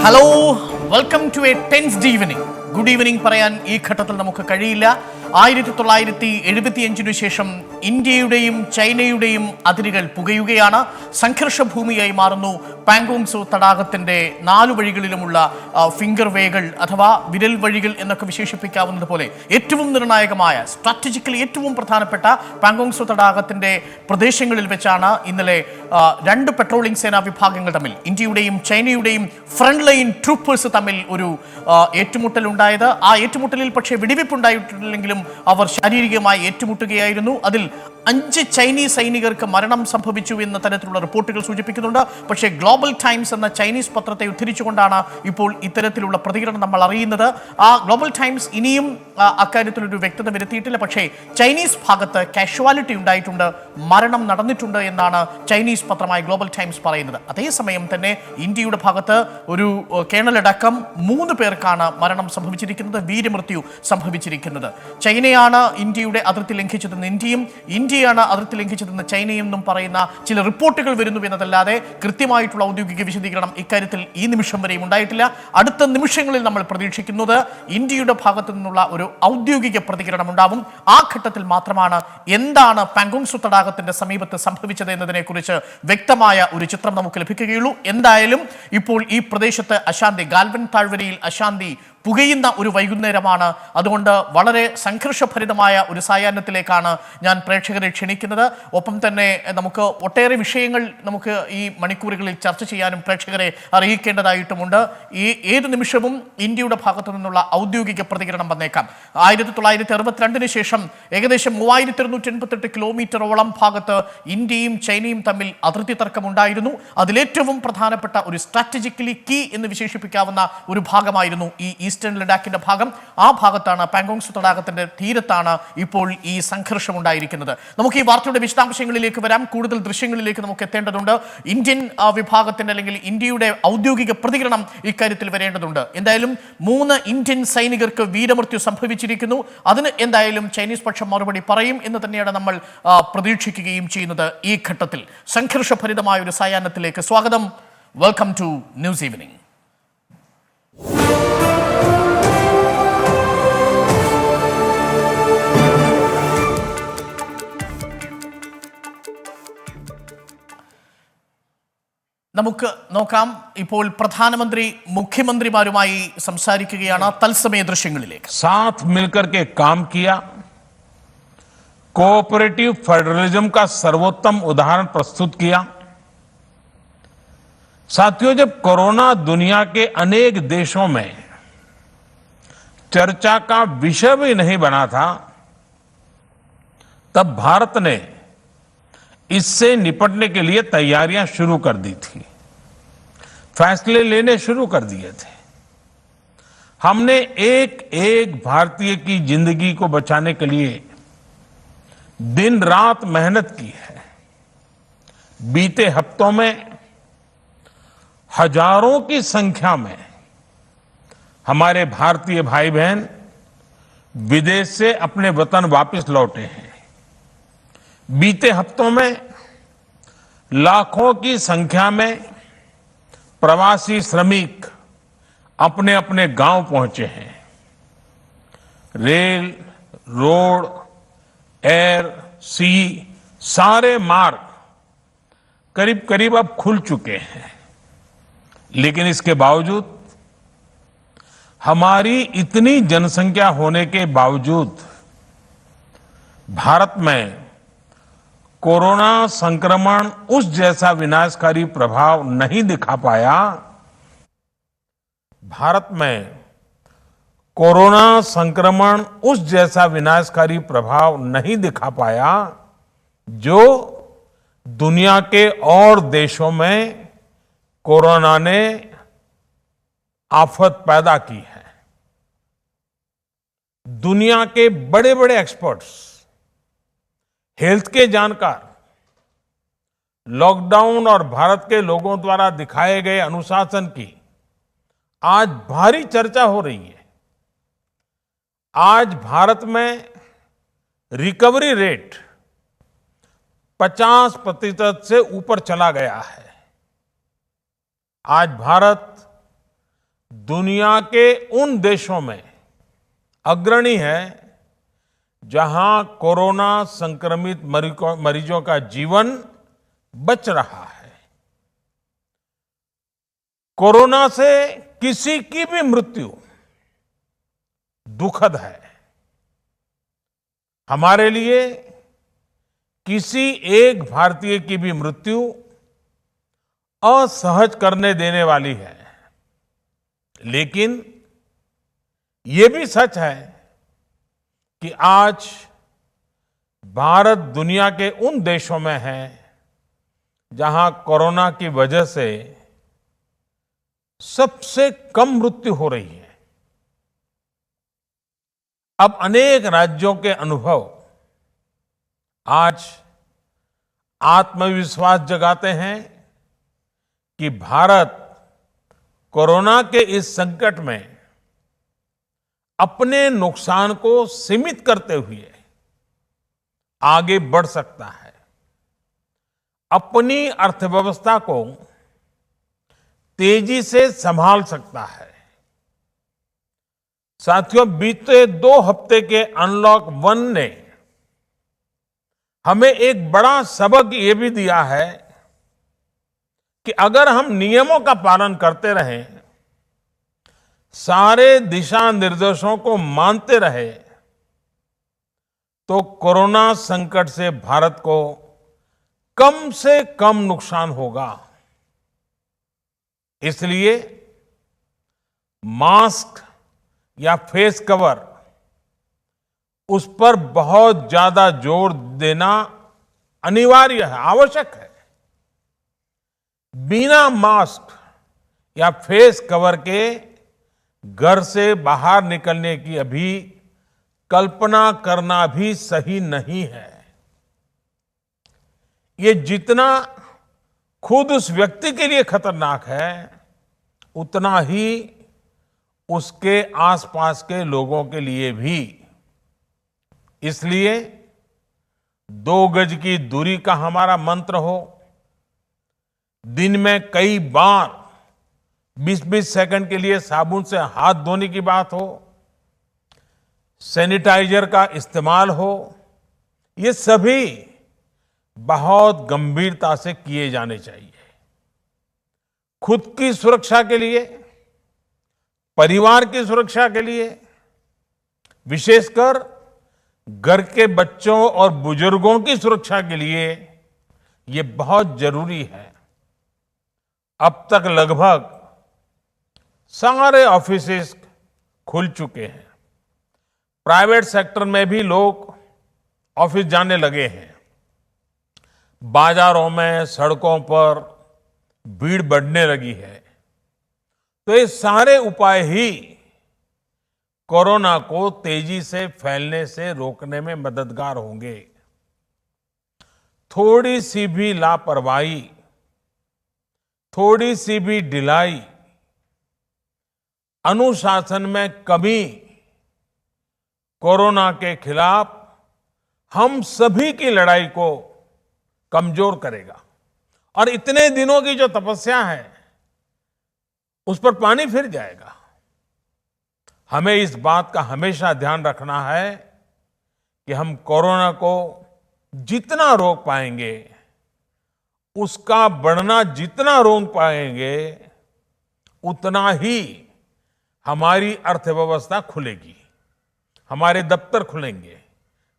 Hello, welcome to a tensed evening. Good evening പറയാൻ ഈ ഘട്ടത്തിൽ നമുക്ക് കഴിയില്ല. 1975 ശേഷം ഇന്ത്യയുടെയും ചൈനയുടെയും അതിരുകൾ പുകയുകയാണ്. സംഘർഷഭൂമിയായി മാറുന്നു പാങ്കോങ് സോ തടാകത്തിന്റെ 4 വഴികളിലുമുള്ള ഫിംഗർ വേകൾ അഥവാ വിരൽ വഴികൾ എന്നൊക്കെ വിശേഷിപ്പിക്കാവുന്നത് പോലെ ഏറ്റവും നിർണായകമായ സ്ട്രാറ്റജിക്കലി ഏറ്റവും പ്രധാനപ്പെട്ട പാങ്കോങ് സോ തടാകത്തിന്റെ പ്രദേശങ്ങളിൽ വെച്ചാണ് ഇന്നലെ 2 പെട്രോളിംഗ് സേനാ വിഭാഗങ്ങൾ തമ്മിൽ, ഇന്ത്യയുടെയും ചൈനയുടെയും ഫ്രണ്ട് ലൈൻ ട്രൂപ്പേഴ്സ് തമ്മിൽ ഒരു ഏറ്റുമുട്ടൽ ഉണ്ടായത്. ആ ഏറ്റുമുട്ടലിൽ പക്ഷേ വെടിവെപ്പുണ്ടായിട്ടില്ലെങ്കിലും അവർ ശാരീരികമായി ഏറ്റുമുട്ടുകയായിരുന്നു. അതിൽ 5 ചൈനീസ് സൈനികർക്ക് മരണം സംഭവിച്ചു എന്ന തരത്തിലുള്ള റിപ്പോർട്ടുകൾ സൂചിപ്പിക്കുന്നുണ്ട്. പക്ഷേ ഗ്ലോബൽ ടൈംസ് എന്ന ചൈനീസ് പത്രത്തെ ഉദ്ധരിച്ചുകൊണ്ടാണ് ഇപ്പോൾ ഇത്തരത്തിലുള്ള പ്രതികരണം നമ്മൾ അറിയുന്നത്. ആ ഗ്ലോബൽ ടൈംസ് ഇനിയും അക്കാര്യത്തിലൊരു വ്യക്തത വരുത്തിയിട്ടില്ല. പക്ഷേ ചൈനീസ് ഭാഗത്ത് കാഷ്വാലിറ്റി ഉണ്ടായിട്ടുണ്ട്, മരണം നടന്നിട്ടുണ്ട് എന്നാണ് ചൈനീസ് പത്രമായ ഗ്ലോബൽ ടൈംസ് പറയുന്നത്. അതേസമയം തന്നെ ഇന്ത്യയുടെ ഭാഗത്ത് ഒരു കേണലടക്കം 3 പേർക്കാണ് മരണം സംഭവിച്ചിരിക്കുന്നത്, വീരമൃത്യു സംഭവിച്ചിരിക്കുന്നത്. ചൈനയാണ് ഇന്ത്യയുടെ അതിർത്തി ലംഘിച്ചതെന്ന് ഇന്ത്യയാണ് അതിർത്തി ലംഘിച്ചതെന്ന് ചൈനയും എന്നും പറയുന്ന ചില റിപ്പോർട്ടുകൾ വരുന്നു എന്നതല്ലാതെ കൃത്യമായിട്ടുള്ള ഔദ്യോഗിക വിശദീകരണം ഇക്കാര്യത്തിൽ ഈ നിമിഷം വരെയും ഉണ്ടായിട്ടില്ല. അടുത്ത നിമിഷങ്ങളിൽ നമ്മൾ പ്രതീക്ഷിക്കുന്നത് ഇന്ത്യയുടെ ഭാഗത്തു നിന്നുള്ള ഒരു ഔദ്യോഗിക പ്രതികരണം ഉണ്ടാവും. ആ ഘട്ടത്തിൽ മാത്രമാണ് എന്താണ് പാങ്കോങ് സോ തടാകത്തിന്റെ സമീപത്ത് സംഭവിച്ചത് എന്നതിനെക്കുറിച്ച് വ്യക്തമായ ഒരു ചിത്രം നമുക്ക് ലഭിക്കുകയുള്ളൂ. എന്തായാലും ഇപ്പോൾ ഈ പ്രദേശത്ത് അശാന്തി, ഗാൽവൻ താഴ്വരയിൽ അശാന്തി പുകയുന്ന ഒരു വൈകുന്നേരമാണ്. അതുകൊണ്ട് വളരെ സംഘർഷഭരിതമായ ഒരു സായാഹ്നത്തിലേക്കാണ് ഞാൻ പ്രേക്ഷകരെ ക്ഷണിക്കുന്നത്. ഒപ്പം തന്നെ നമുക്ക് ഒട്ടേറെ വിഷയങ്ങൾ നമുക്ക് ഈ മണിക്കൂറുകളിൽ ചർച്ച ചെയ്യാനും പ്രേക്ഷകരെ അറിയിക്കേണ്ടതായിട്ടുമുണ്ട്. ഏത് നിമിഷവും ഇന്ത്യയുടെ ഭാഗത്തു നിന്നുള്ള ഔദ്യോഗിക പ്രതികരണം വന്നേക്കാം. 1962 ശേഷം ഏകദേശം 3288 കിലോമീറ്ററോളം ഭാഗത്ത് ഇന്ത്യയും ചൈനയും തമ്മിൽ അതിർത്തി തർക്കമുണ്ടായിരുന്നു. അതിലേറ്റവും പ്രധാനപ്പെട്ട ഒരു സ്ട്രാറ്റജിക്കലി കീ എന്ന് വിശേഷിപ്പിക്കാവുന്ന ഒരു ഭാഗമായിരുന്നു ഈ ഈസ്റ്റേൺ ലഡാക്കിന്റെ ഭാഗം. ആ ഭാഗത്താണ്, പാങ്കോങ് സോ തടാകത്തിന്റെ തീരത്താണ് ഇപ്പോൾ ഈ സംഘർഷം ഉണ്ടായിരിക്കുന്നത്. നമുക്ക് ഈ വാർത്തയുടെ വിശദാംശങ്ങളിലേക്ക് വരാം. കൂടുതൽ ദൃശ്യങ്ങളിലേക്ക് നമുക്ക് എത്തേണ്ടതുണ്ട്. ഇന്ത്യൻ വിഭാഗത്തിന്റെ അല്ലെങ്കിൽ ഇന്ത്യയുടെ ഔദ്യോഗിക പ്രതികരണം ഇക്കാര്യത്തിൽ വരേണ്ടതുണ്ട്. എന്തായാലും 3 ഇന്ത്യൻ സൈനികർക്ക് വീരമൃത്യു സംഭവിച്ചിരിക്കുന്നു. അതിന് എന്തായാലും ചൈനീസ് പക്ഷം മറുപടി പറയും എന്ന് തന്നെയാണ് നമ്മൾ പ്രതീക്ഷിക്കുകയും ചെയ്യുന്നത്. ഈ ഘട്ടത്തിൽ സംഘർഷഭരിതമായ ഒരു സായാഹ്നത്തിലേക്ക് സ്വാഗതം. Welcome to news evening. നമുക്ക് നോക്കാം. ഇപ്പോൾ പ്രധാനമന്ത്രി മുഖ്യമന്ത്രിമാരുമായി സംസാരിക്കുകയാണ്. തത്സമയ ദൃശ്യങ്ങളിലേക്ക്. साथ मिलकर के काम किया, कोऑपरेटिव फेडरलिज्म का सर्वोत्तम उदाहरण प्रस्तुत किया. साथियों, जब कोरोना दुनिया के अनेक देशों में चर्चा का विषय भी नहीं बना था, तब भारत ने इससे निपटने के लिए तैयारियां शुरू कर दी थी, फैसले लेने शुरू कर दिए थे. हमने एक एक भारतीय की जिंदगी को बचाने के लिए दिन रात मेहनत की है. बीते हफ्तों में हजारों की संख्या में हमारे भारतीय भाई बहन विदेश से अपने वतन वापस लौटे हैं. बीते हफ्तों में लाखों की संख्या में प्रवासी श्रमिक अपने अपने गांव पहुंचे हैं. रेल, रोड, एयर, सी सारे मार्ग करीब करीब अब खुल चुके हैं. लेकिन इसके बावजूद, हमारी इतनी जनसंख्या होने के बावजूद भारत में कोरोना संक्रमण उस जैसा विनाशकारी प्रभाव नहीं दिखा पाया. भारत में कोरोना संक्रमण उस जैसा विनाशकारी प्रभाव नहीं दिखा पाया जो दुनिया के और देशों में कोरोना ने आफत पैदा की है. दुनिया के बड़े बड़े एक्सपर्ट्स, हेल्थ के जानकार, लॉकडाउन और भारत के लोगों द्वारा दिखाए गए अनुशासन की आज भारी चर्चा हो रही है. आज भारत में रिकवरी रेट 50% से ऊपर चला गया है. आज भारत दुनिया के उन देशों में अग्रणी है जहां कोरोना संक्रमित मरीजों का जीवन बच रहा है। कोरोना से किसी की भी मृत्यु दुखद है। हमारे लिए किसी एक भारतीय की भी मृत्यु असहज करने देने वाली है। लेकिन ये भी सच है कि आज भारत दुनिया के उन देशों में है जहां कोरोना की वजह से सबसे कम मृत्यु हो रही है। अब अनेक राज्यों के अनुभव आज आत्मविश्वास जगाते हैं कि भारत कोरोना के इस संकट में अपने नुकसान को सीमित करते हुए आगे बढ़ सकता है, अपनी अर्थव्यवस्था को तेजी से संभाल सकता है। साथियों, बीते 2 हफ्ते के अनलॉक 1 ने हमें एक बड़ा सबक ये भी दिया है कि अगर हम नियमों का पालन करते रहें, सारे दिशा निर्देशों को मानते रहे, तो कोरोना संकट से भारत को कम से कम नुकसान होगा। इसलिए मास्क या फेस कवर, उस पर बहुत ज्यादा जोर देना अनिवार्य है, आवश्यक है। बिना मास्क या फेस कवर के घर से बाहर निकलने की अभी कल्पना करना भी सही नहीं है। ये जितना खुद उस व्यक्ति के लिए खतरनाक है, उतना ही उसके आसपास के लोगों के लिए भी। इसलिए 2 गज की दूरी का हमारा मंत्र हो, दिन में कई बार 20-20 सेकंड के लिए साबुन से हाथ धोने की बात हो, सैनिटाइजर का इस्तेमाल हो, ये सभी बहुत गंभीरता से किए जाने चाहिए। खुद की सुरक्षा के लिए, परिवार की सुरक्षा के लिए, विशेषकर घर के बच्चों और बुजुर्गों की सुरक्षा के लिए ये बहुत जरूरी है। अब तक लगभग सारे ऑफिसेस खुल चुके हैं। प्राइवेट सेक्टर में भी लोग ऑफिस जाने लगे हैं। बाजारों में, सड़कों पर भीड़ बढ़ने लगी है। तो ये सारे उपाय ही कोरोना को तेजी से फैलने से रोकने में मददगार होंगे। थोड़ी सी भी लापरवाही, थोड़ी सी भी ढिलाई, अनुशासन में कमी कोरोना के खिलाफ हम सभी की लड़ाई को कमजोर करेगा। और इतने दिनों की जो तपस्या है, उस पर पानी फिर जाएगा। हमें इस बात का हमेशा ध्यान रखना है कि हम कोरोना को जितना रोक पाएंगे, उसका बढ़ना जितना रोक पाएंगे, उतना ही हमारी अर्थव्यवस्था खुलेगी, हमारे दफ्तर खुलेंगे,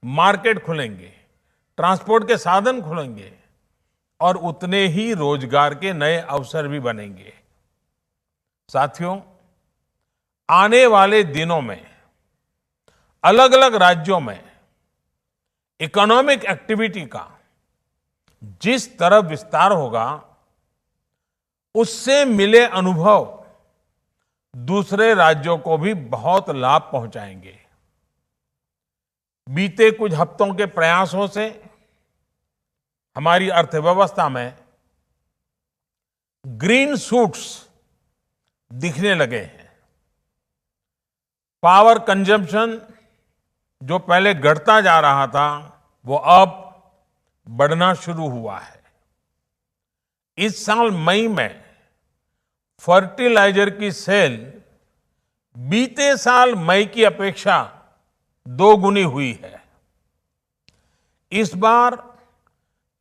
मार्केट खुलेंगे, ट्रांसपोर्ट के साधन खुलेंगे और उतने ही रोजगार के नए अवसर भी बनेंगे। साथियों, आने वाले दिनों में अलग अलग राज्यों में इकोनॉमिक एक्टिविटी का जिस तरह विस्तार होगा, उससे मिले अनुभव दूसरे राज्यों को भी बहुत लाभ पहुंचाएंगे। बीते कुछ हफ्तों के प्रयासों से हमारी अर्थव्यवस्था में ग्रीन शूट्स दिखने लगे हैं। पावर कंजम्पशन जो पहले घटता जा रहा था, वो अब बढ़ना शुरू हुआ है। इस साल मई में फर्टिलाइजर की सेल बीते साल मई की अपेक्षा 2 गुनी हुई है। इस बार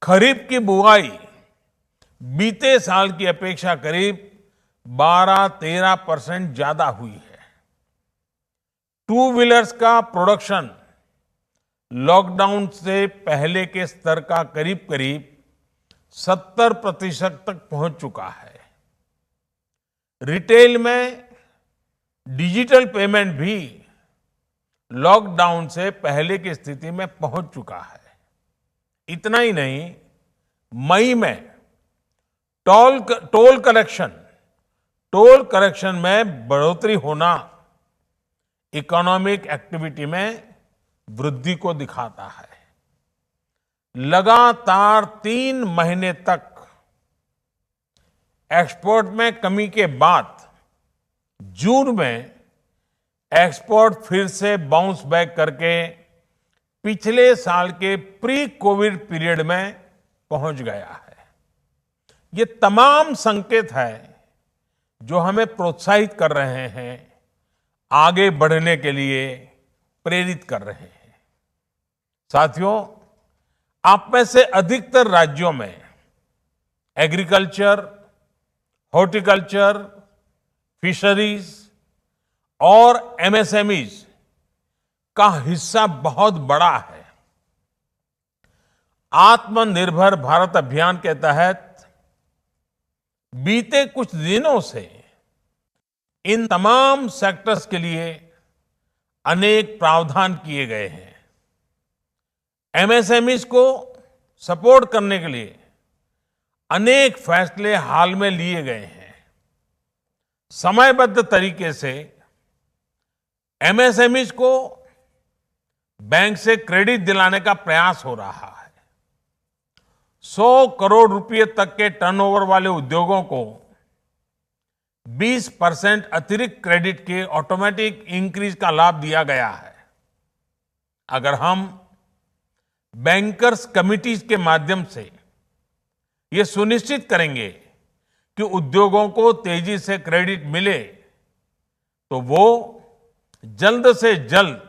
खरीफ की बुआई बीते साल की अपेक्षा करीब 12-13% ज्यादा हुई है। टू व्हीलर्स का प्रोडक्शन लॉकडाउन से पहले के स्तर का करीब करीब 70% तक पहुंच चुका है। रिटेल में डिजिटल पेमेंट भी लॉकडाउन से पहले की स्थिति में पहुंच चुका है। इतना ही नहीं, मई में टोल कलेक्शन में बढ़ोतरी होना इकोनॉमिक एक्टिविटी में वृद्धि को दिखाता है। लगातार 3 महीने तक एक्सपोर्ट में कमी के बाद जून में एक्सपोर्ट फिर से बाउंस बैक करके पिछले साल के प्री कोविड पीरियड में पहुंच गया है। ये तमाम संकेत है जो हमें प्रोत्साहित कर रहे हैं, आगे बढ़ने के लिए प्रेरित कर रहे हैं। साथियों, आप में से अधिकतर राज्यों में एग्रीकल्चर, हॉर्टिकल्चर, फिशरीज और एमएसएमईज का हिस्सा बहुत बड़ा है। आत्मनिर्भर भारत अभियान के तहत बीते कुछ दिनों से इन तमाम सेक्टर्स के लिए अनेक प्रावधान किए गए हैं। एमएसएमईज को सपोर्ट करने के लिए अनेक फैसले हाल में लिए गए हैं। समयबद्ध तरीके से एमएसएमईज को बैंक से क्रेडिट दिलाने का प्रयास हो रहा है। 100 करोड़ रुपए तक के टर्नओवर वाले उद्योगों को 20% अतिरिक्त क्रेडिट के ऑटोमेटिक इंक्रीज का लाभ दिया गया है। अगर हम बैंकर्स कमिटीज के माध्यम से ये सुनिश्चित करेंगे कि उद्योगों को तेजी से क्रेडिट मिले, तो वो जल्द से जल्द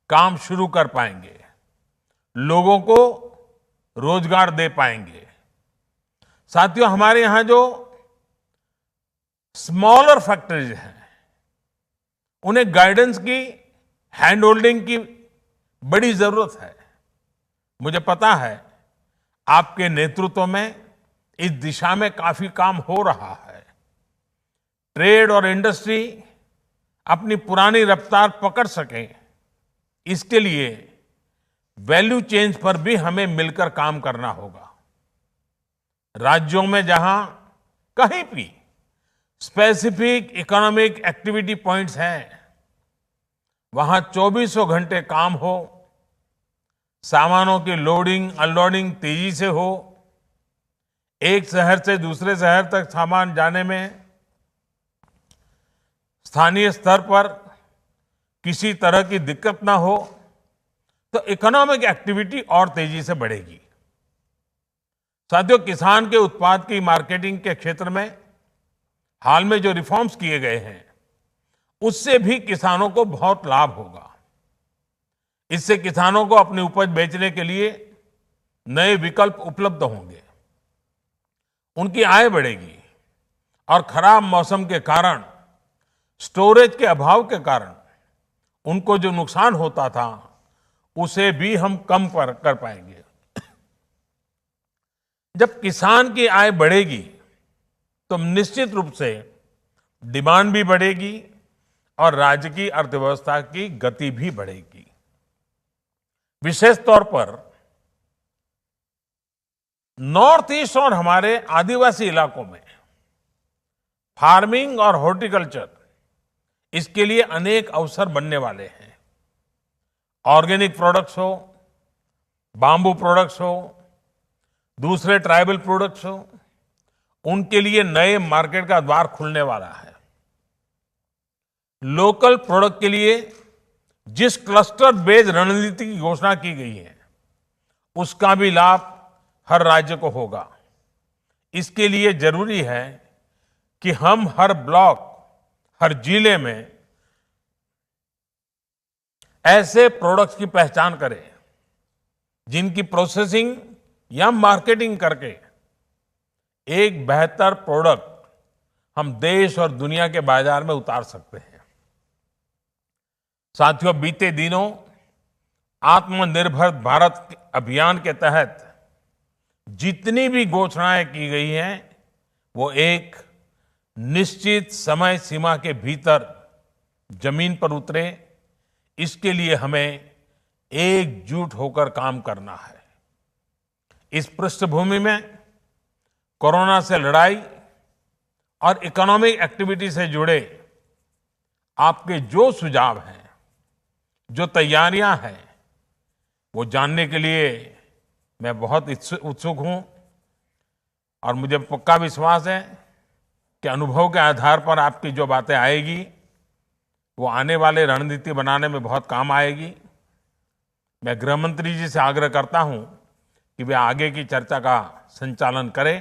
काम शुरू कर पाएंगे, लोगों को रोजगार दे पाएंगे। साथियों, हमारे यहां जो स्मॉलर फैक्ट्रीज हैं, उन्हें गाइडेंस की, हैंड होल्डिंग की बड़ी जरूरत है। मुझे पता है आपके नेतृत्व में इस दिशा में काफी काम हो रहा है। ट्रेड और इंडस्ट्री अपनी पुरानी रफ्तार पकड़ सके, इसके लिए वैल्यू चेंज पर भी हमें मिलकर काम करना होगा। राज्यों में जहां कहीं भी स्पेसिफिक इकोनॉमिक एक्टिविटी पॉइंट्स हैं, वहां 24 घंटे काम हो, सामानों की लोडिंग अनलोडिंग तेजी से हो, एक शहर से दूसरे शहर तक सामान जाने में स्थानीय स्तर पर किसी तरह की दिक्कत ना हो, तो इकोनॉमिक एक्टिविटी और तेजी से बढ़ेगी। साथियों, किसान के उत्पाद की मार्केटिंग के क्षेत्र में हाल में जो रिफॉर्म्स किए गए हैं, उससे भी किसानों को बहुत लाभ होगा। इससे किसानों को अपनी उपज बेचने के लिए नए विकल्प उपलब्ध होंगे, उनकी आय बढ़ेगी और खराब मौसम के कारण, स्टोरेज के अभाव के कारण उनको जो नुकसान होता था, उसे भी हम कम कर पाएंगे। जब किसान की आय बढ़ेगी तो निश्चित रूप से डिमांड भी बढ़ेगी और राज्य की अर्थव्यवस्था की गति भी बढ़ेगी। विशेष तौर पर नॉर्थ ईस्ट और हमारे आदिवासी इलाकों में फार्मिंग और हॉर्टिकल्चर, इसके लिए अनेक अवसर बनने वाले हैं। ऑर्गेनिक प्रोडक्ट्स हो, बांबू प्रोडक्ट्स हो, दूसरे ट्राइबल प्रोडक्ट्स हो, उनके लिए नए मार्केट का द्वार खुलने वाला है। लोकल प्रोडक्ट के लिए जिस क्लस्टर बेस्ड रणनीति की घोषणा की गई है, उसका भी लाभ हर राज्य को होगा। इसके लिए जरूरी है कि हम हर ब्लॉक, हर जिले में ऐसे प्रोडक्ट्स की पहचान करें जिनकी प्रोसेसिंग या मार्केटिंग करके एक बेहतर प्रोडक्ट हम देश और दुनिया के बाजार में उतार सकते हैं। साथियों, बीते दिनों आत्मनिर्भर भारत अभियान के तहत जितनी भी घोषणाएं की गई हैं, वो एक निश्चित समय सीमा के भीतर जमीन पर उतरे, इसके लिए हमें एकजुट होकर काम करना है। इस पृष्ठभूमि में कोरोना से लड़ाई और इकोनॉमिक एक्टिविटी से जुड़े आपके जो सुझाव हैं, जो तैयारियां हैं, वो जानने के लिए मैं बहुत उत्सुक हूं और मुझे पक्का विश्वास है कि अनुभव के आधार पर आपकी जो बातें आएगी वो आने वाले रणनीति बनाने में बहुत काम आएगी। मैं गृह मंत्री जी से आग्रह करता हूं कि वे आगे की चर्चा का संचालन करें।